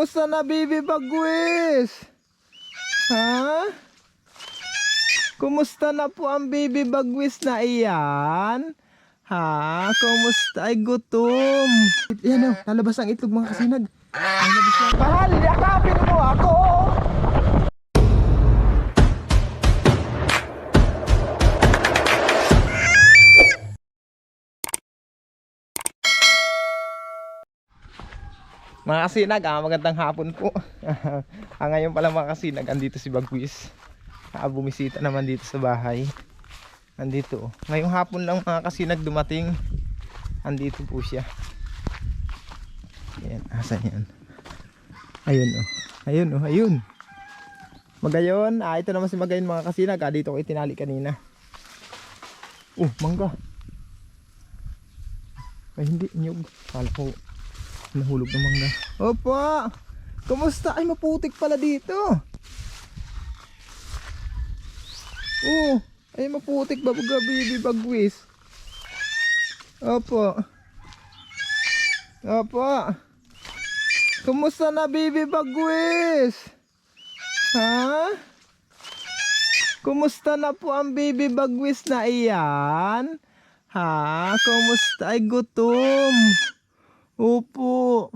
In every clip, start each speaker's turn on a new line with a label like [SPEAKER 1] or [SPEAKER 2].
[SPEAKER 1] Kumusta na, Bibi Bagwis? Ha? Kumusta na po ang Bibi Bagwis na iyan? Ha? Kumusta? Ay, gutom. Yan o, lalabas ang itlog mga kasinag. Lalabas na. Mahal, yakapin mo ako! Mga kasinag, magandang hapon po. Ngayon pala mga kasinag, andito si Bagwis. Bumisita naman dito sa bahay. Andito. Ngayong hapon lang mga kasinag dumating. Andito po siya. Ayan, asan yan? Ayun o. Ayun o, ayun. Magayon. Ito naman si Magayon mga kasinag. Dito ko itinali kanina. Mangga. Ay hindi, nyug. Kala ko nahulog ng mangga. Opo! Kumusta? Ay maputik pala dito. Ay maputik ba Bibi Bagwis? Opo. Opo. Kumusta na Bibi Bagwis? Ha? Kumusta na po ang Bibi Bagwis na iyan? Ha? Kumusta? Ay gutom. Opo.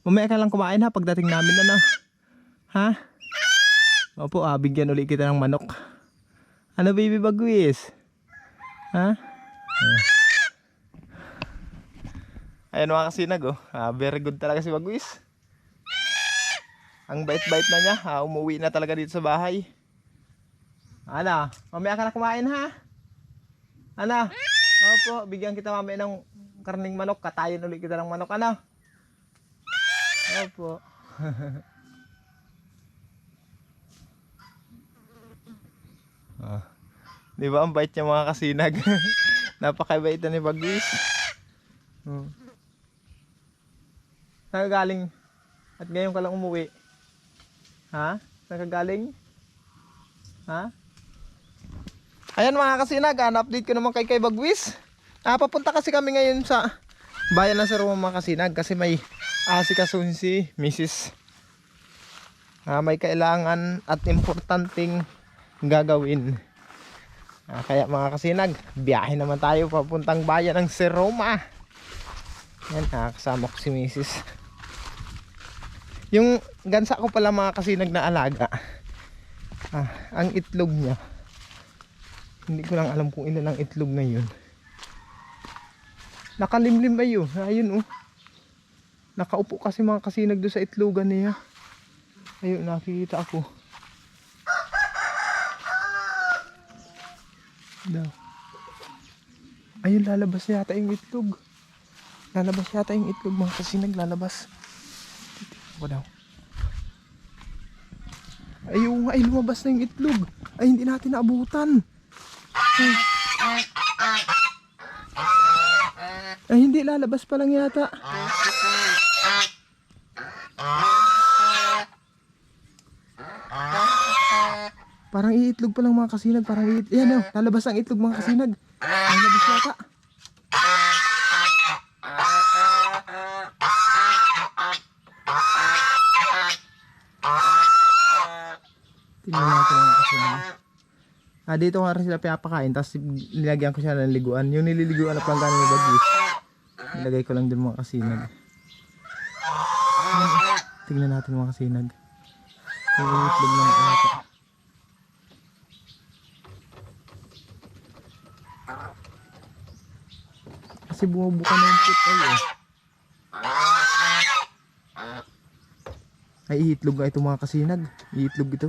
[SPEAKER 1] Mamaya ka lang kumain ha pagdating namin na. Ha? Opo, bigyan ulit kita ng manok. Ano Bibi Bagwis? Ha? Ayan mga kasinag very good talaga si Bagwis. Ang bait-bait na niya. Umuwi na talaga dito sa bahay. Ano? Mamaya ka na kumain ha? Ano? Opo, bigyan kita mamaya ng karning manok. Katayin ulit kita ng manok. Ano? Opo. Di ba ang bait niya mga kasinag? Napakabait na ni Bagwis. Saan ka galing? At ngayon ka lang umuwi? Ha? Saan ka galing? Ha? Ayan mga kasinag, na-update ko naman kay Bagwis. Papunta kasi kami ngayon sa bayan ng Saroma mga kasinag kasi may asikasuhin si Mrs. May kailangan at importanteng gagawin. Kaya mga kasinag, biyahe naman tayo papuntang bayan ng Saroma. Yan, kasama ko si Mrs. Yung gansa ko pala mga kasinag na alaga, ang itlog niya, hindi ko lang alam kung ilan ang itlog na yun. Nakalimlim ayun. Ayun nakaupo kasi mga kasinag doon sa itlogan niya. Ayun, nakikita ako. Ayun, lalabas yata yung itlog. Lalabas yata yung itlog mga kasinag, lalabas. Ako daw. Ayun, ay lumabas na yung itlog. Ay hindi natin naabutan. Ay hindi, lalabas pa lang yata. Parang iitlog pa lang mga kasinag. Parang yan lalabas ang itlog mga kasinag. Lalabas yata. Tingnan natin mga kasinag. Dito nga rin sila pinapakain. Tapos nilagyan ko siya ng liguan. Yung nililiguan na planggana ni Bagwis, nilagay ko lang dun mga kasinag. Tingnan natin mga kasinag. Yung itlog ng ata. Kasi bumubuka na yung put ay iitlog nga ito mga kasinag. Iitlog ito.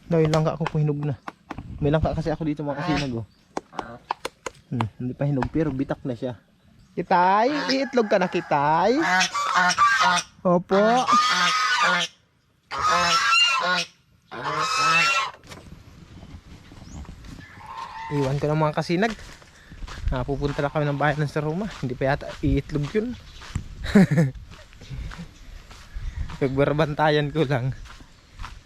[SPEAKER 1] Yung langka ako kung hinog na. May langka kasi ako dito mga kasinag hindi pa hinog pero bitak na siya. Kitay, iitlog ka na Kitay. Opo. Iwan ko ng mga kasinag. Pupunta na kami ng bayan ng Saroma. Hindi pa yata iitlog yun. Pagbarbantayan ko lang.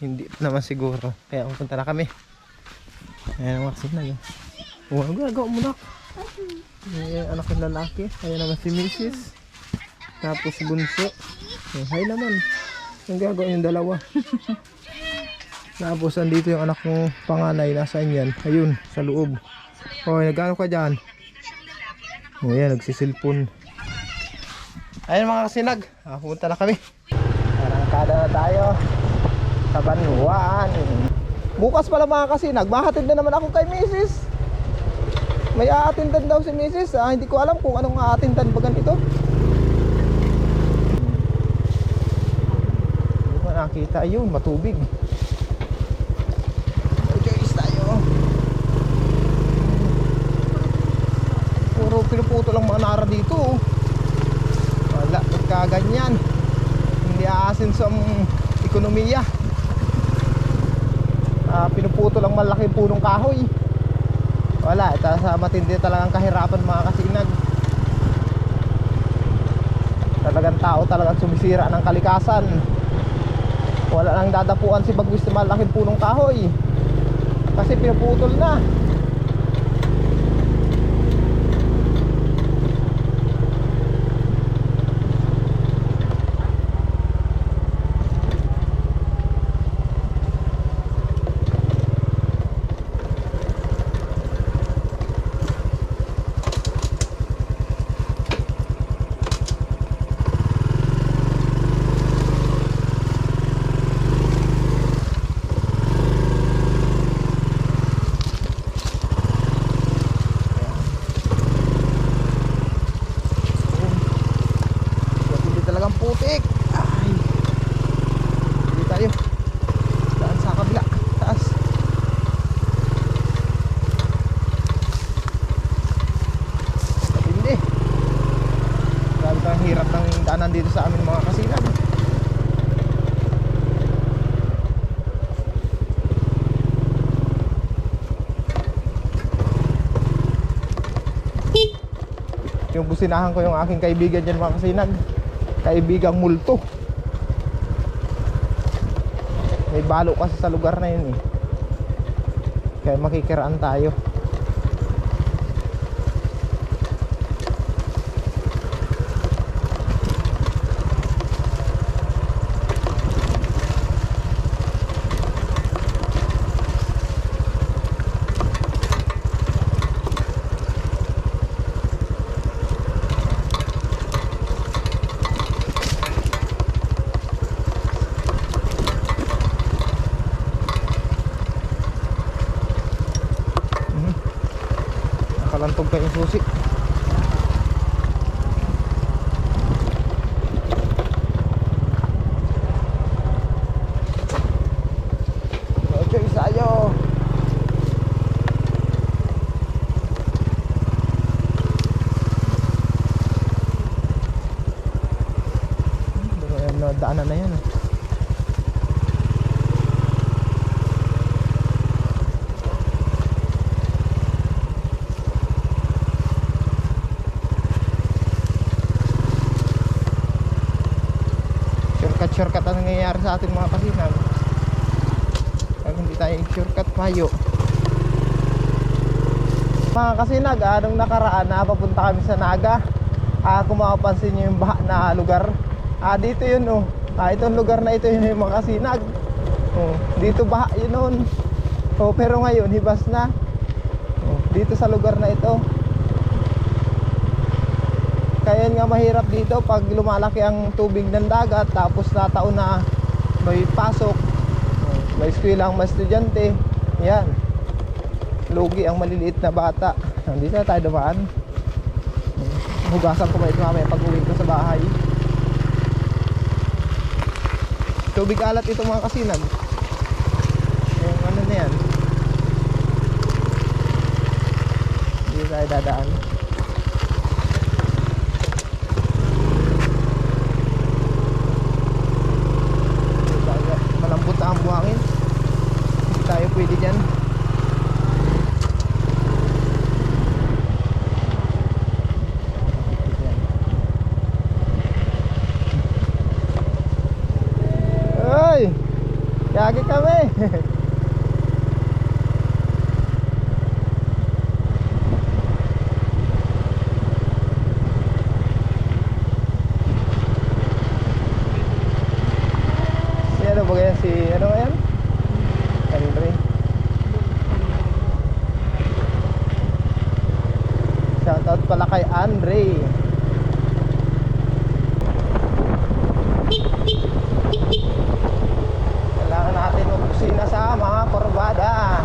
[SPEAKER 1] Hindi naman siguro. Kaya pupunta na kami. Ayan ang mga kasinag. Gagawa mo na. Ayan, anak ng lalaki. Ayan naman si Mrs. Tapos bunso. Hi naman. Ang gagawin yung dalawa. Tapos andito yung anak ng panganay. Nasaan yan? Ayun, sa loob. Hoy, nag-ano ka dyan? O yan, nagsisilpon. Ayan mga kasinag. Pumunta na kami. Arangkada na tayo sa Banwan. Bukas pala mga kasinag, mahatid na naman ako kay Mrs. May aatindan daw si Mrs. Hindi ko alam kung anong aatindan ba ganito. Hindi ko nakita. Ayun, matubig. Joyce tayo. Puro pinuputo lang mga nara dito. Wala, pagkaganyan. Hindi aasin sa ekonomiya. Pinuputo lang malaking punong kahoy. Wala, ito sa matindi talagang kahirapan mga kasinag. Talagang tao talagang sumisira ng kalikasan. Wala nang dadapuan si Bagwis na malaking punong kahoy kasi pinuputol na. Putik. Ay. Hindi tayo. Daan sa kabila. Taas. Hindi. Grabe pa ang hirap ng daanan dito sa amin mga kasinag. Yung businahan ko yung aking kaibigan dyan mga kasinag. Kaibigang multo. May balo kasi sa lugar na yun eh. Kaya makikiraan tayo. Nakalantog pa yung susi. Ocho isayo. Daanan na yan. Shortcut ang nangyayari sa atin mga kasinag. Pag hindi tayo shortcut, mayo. Mga kasinag, nung nakaraan papunta kami sa Naga. Kung makapansin nyo yung baha na lugar, dito yun oh. Itong lugar na ito yun yung mga kasinag. Dito baha yun noon. Pero ngayon hibas na. Dito sa lugar na ito. Kaya nga mahirap dito pag lumalaki ang tubig ng dagat. Tapos nataon na may pasok, may eskwela ang mga estudyante. Yan, lugi ang maliliit na bata. Dito na tayo dumaan. Hugasan ko ba ito mamaya pag uwi ko sa bahay. Tubig alat ito mga kasinag. Yung ano na yan. Dito tayo dadaan. Malambot na ang buhangin. Hindi tayo pwede dyan. Ay! Yagi kami! Shoutout pala kay Andre. Kailangan natin magkusina sa mga kurbada.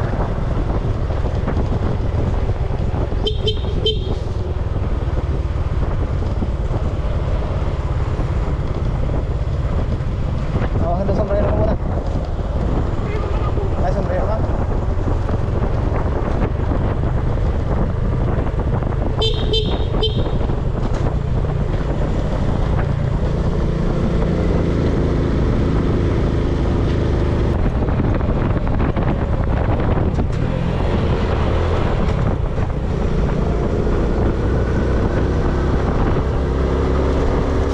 [SPEAKER 1] Ano sombrero ko muna? Ay, sombrero ka?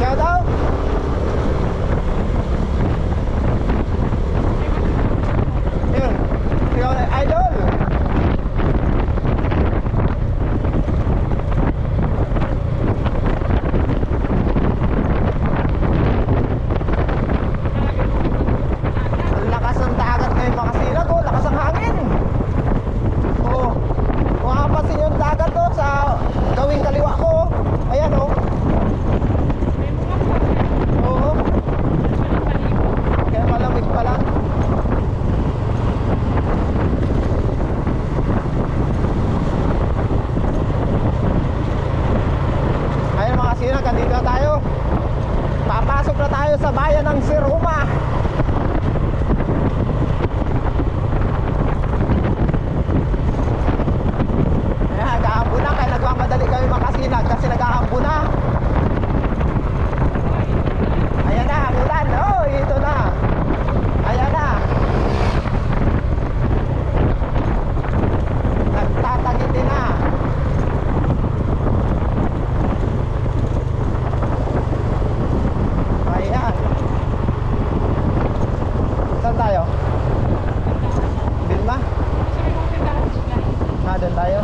[SPEAKER 1] Shout out! Yun, ikaw na idol! Ang lakas ng dagat ngayon mga kasilag, oh, lakas ang hangin! Oh, kung makapansin yung dagat oh, sa gawing kaliwa ko, oh. Ayan oh. Oo. Kaya malamig pa lang. Ayun mga kasinag, andito na tayo. Papasok na tayo sa bayan ng Siruma. Ayan, nag-aambo na. Kaya nagmamadali kami mga kasinag kasi nag-aambo na. Ayan na, ang ulan. Oh, ito na. Ayan na. Nagtatagiti na. Ayan. Saan tayo? Bilma? Doon tayo.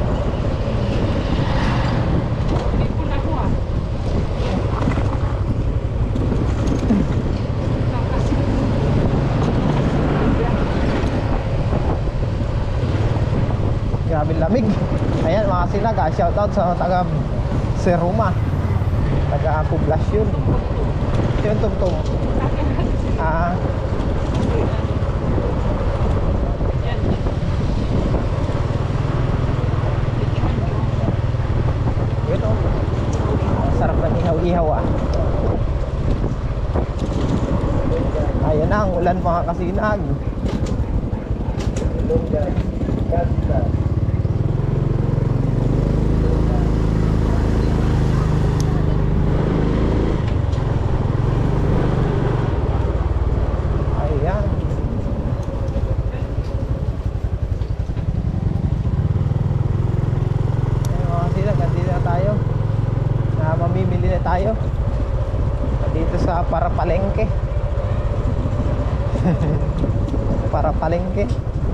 [SPEAKER 1] Grabe lamig. Ayan mga sinag, shoutout sa taga Siruma, taga poblasyon. Yung tumtum. Yun oh. Sarap ng ihaw-ihaw ah. Ayan na ang ulan mga kasinag. Ayan. Nandito na tayo. Mamimili na tayo dito sa Parapalengke. Parapalengke.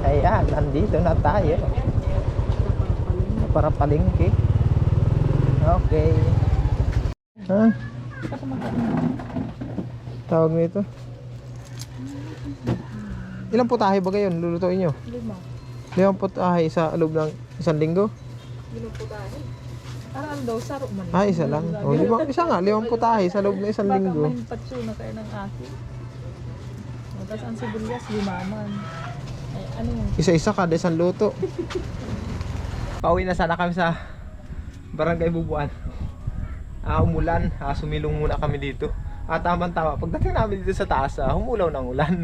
[SPEAKER 1] Ayan, nandito na tayo. Parapalengke. Okay. Ha? Tawag nito. Ilang putahe ba kayo lulutuin nyo? 5. 5 putahe sa loob ng isang linggo?
[SPEAKER 2] 5 putahe. Parang daw saro man.
[SPEAKER 1] Isa lang. O, isa nga, 5 putahe sa loob ng isang linggo.
[SPEAKER 2] Baka may patso na kayo ng akin. Tapos ang sibuyas, 5 man. Ay, ano yun?
[SPEAKER 1] Isa-isa kada isang luto. Pauwi na sana kami sa Barangay Bubuan. Umulan, sumilong muna kami dito. Tama-tama, pagdating namin dito sa taas, humulaw ng ulan.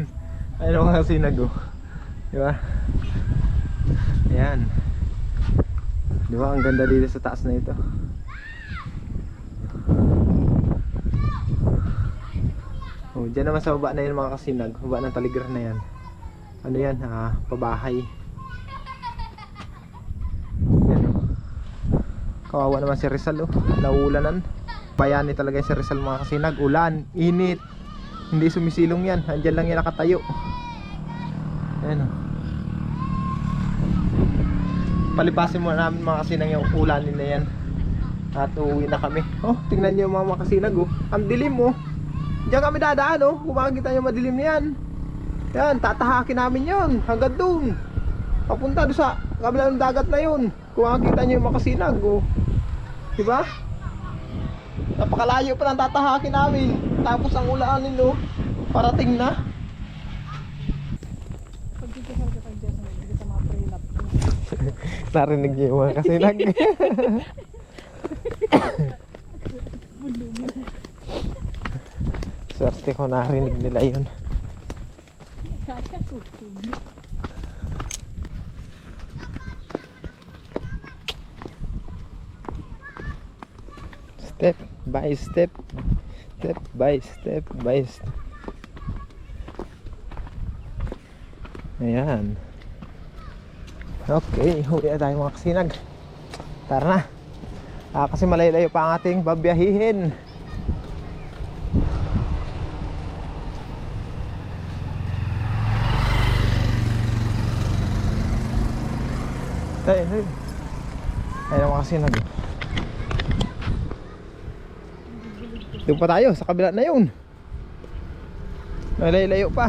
[SPEAKER 1] Ayun mga sinago. Diba? Ayan. Diba, ang ganda dito sa taas na ito. Oh, dyan naman sa baba na yun mga kasinag. Baba ng taligar na yan. Ano yan? Pabahay. Yan oh. Kawawa naman si Rizal oh. Nauulanan. Bayani talaga si Rizal mga kasinag. Ulan, init. Hindi sumisilong yan. Andyan lang yan nakatayo. Ayan oh. Palipasin muna namin mga kasinag yung ulanin na yan. At uuwi na kami. Oh, tingnan nyo mga kasinag oh. Ang dilim oh. Diyan kami dadaan oh. Kung makikita nyo madilim yan. Yan, tatahakin namin yun. Hanggang dun. Papunta doon sa kabilang dagat na yun. Kung makikita nyo yung mga kasinag oh. Diba? Napakalayo pa ng tatahakin namin. Tapos ang ulaanin no, parating na.
[SPEAKER 2] Pag dito sa kay Jess, hindi ka ma-pre-lap.
[SPEAKER 1] Narinig niyo yung mga kasinag. Swerte ko narinig nila yun.
[SPEAKER 2] Kaya tutug.
[SPEAKER 1] Step by step. Step by step by step. Ayan. Okay, huli na tayo mga kasinag. Tara na. Kasi malayo-layo pa ang ating babiyahihin. Ayun mga kasinag. Doon pa tayo, sa kabila na yun. Malayo-layo pa.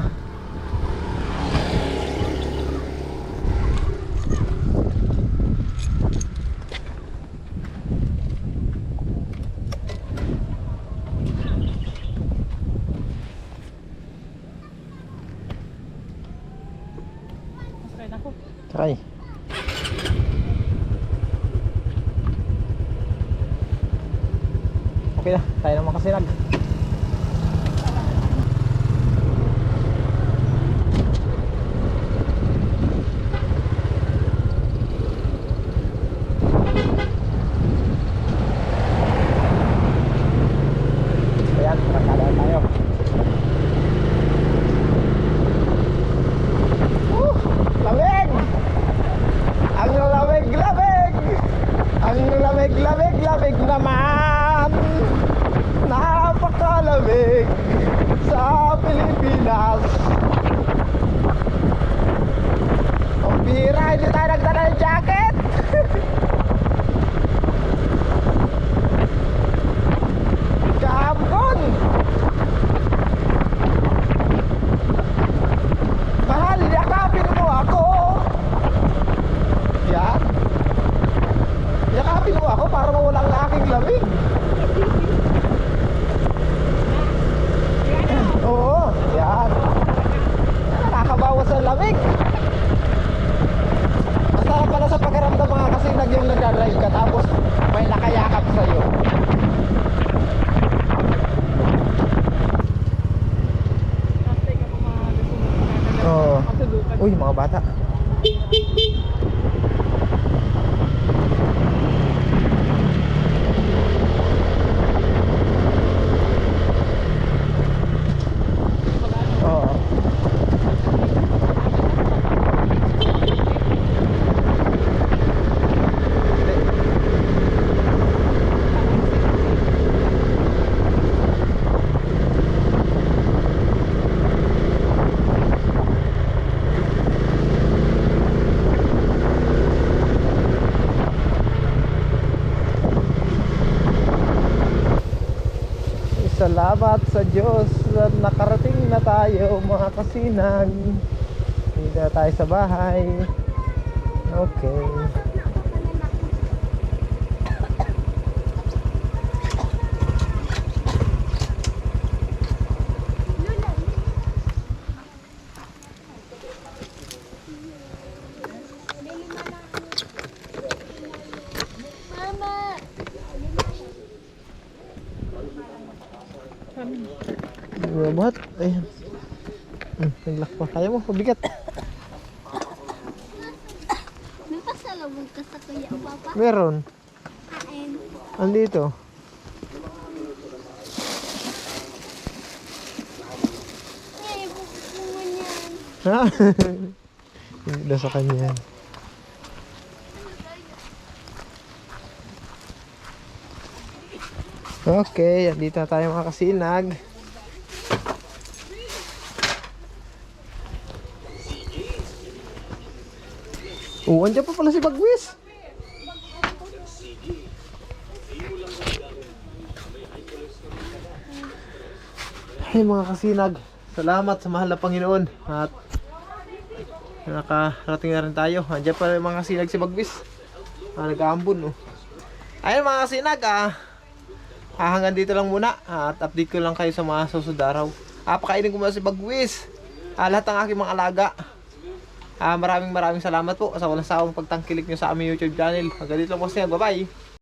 [SPEAKER 2] Masakay na ako.
[SPEAKER 1] Sakay. Okay na, tayo naman kasi nag. Ayan, rakada tayo. Lamig! Ang lamig-lamig! Ang lamig-lamig-lamig naman! Napakalamig sa Pilipinas. Ang bihira, hindi tayo nagdala ng jacket. Kahapon. Mahal, yakapin mo ako. Yan. Yakapin mo ako para mawala ang aking lamig. Oo, yan. Nakakabawas ang lamig. Masarap pala sa pakiramdam mga kasinag yung nagdadrive ka tapos may nakayakap sa'yo.
[SPEAKER 2] Plastic ako mga
[SPEAKER 1] Oo.
[SPEAKER 2] matulukan.
[SPEAKER 1] Uy, mga bata. Oo. Salamat sa Diyos at nakarating na tayo mga kasinag. Hindi na tayo sa bahay. Okay. Buhat. Ayan. Naglak pa. Kaya mo, pabigat.
[SPEAKER 3] May pasalubong ka sa kuya, Papa?
[SPEAKER 1] Meron.
[SPEAKER 3] Kain.
[SPEAKER 1] Andito.
[SPEAKER 3] Eh, bukungan yan.
[SPEAKER 1] Ha? Hindi na sa kanya yan. Okay, andito na tayo mga kasinag. Andyan pa pala si Bagwis. Ay mga kasinag, salamat sa mahal na Panginoon. At nakarating na rin tayo. Andyan pa rin mga kasinag si Bagwis. Nag-aambon, no? Ayun mga kasinag, hanggang dito lang muna. At update ko lang kayo sa mga susunod araw. Pakainin ko muna si Bagwis. Lahat ng aking mga alaga. Maraming salamat po sa walang sawang pagtangkilik nyo sa aming YouTube channel. Hanggang dito lang po kasi. Bye bye.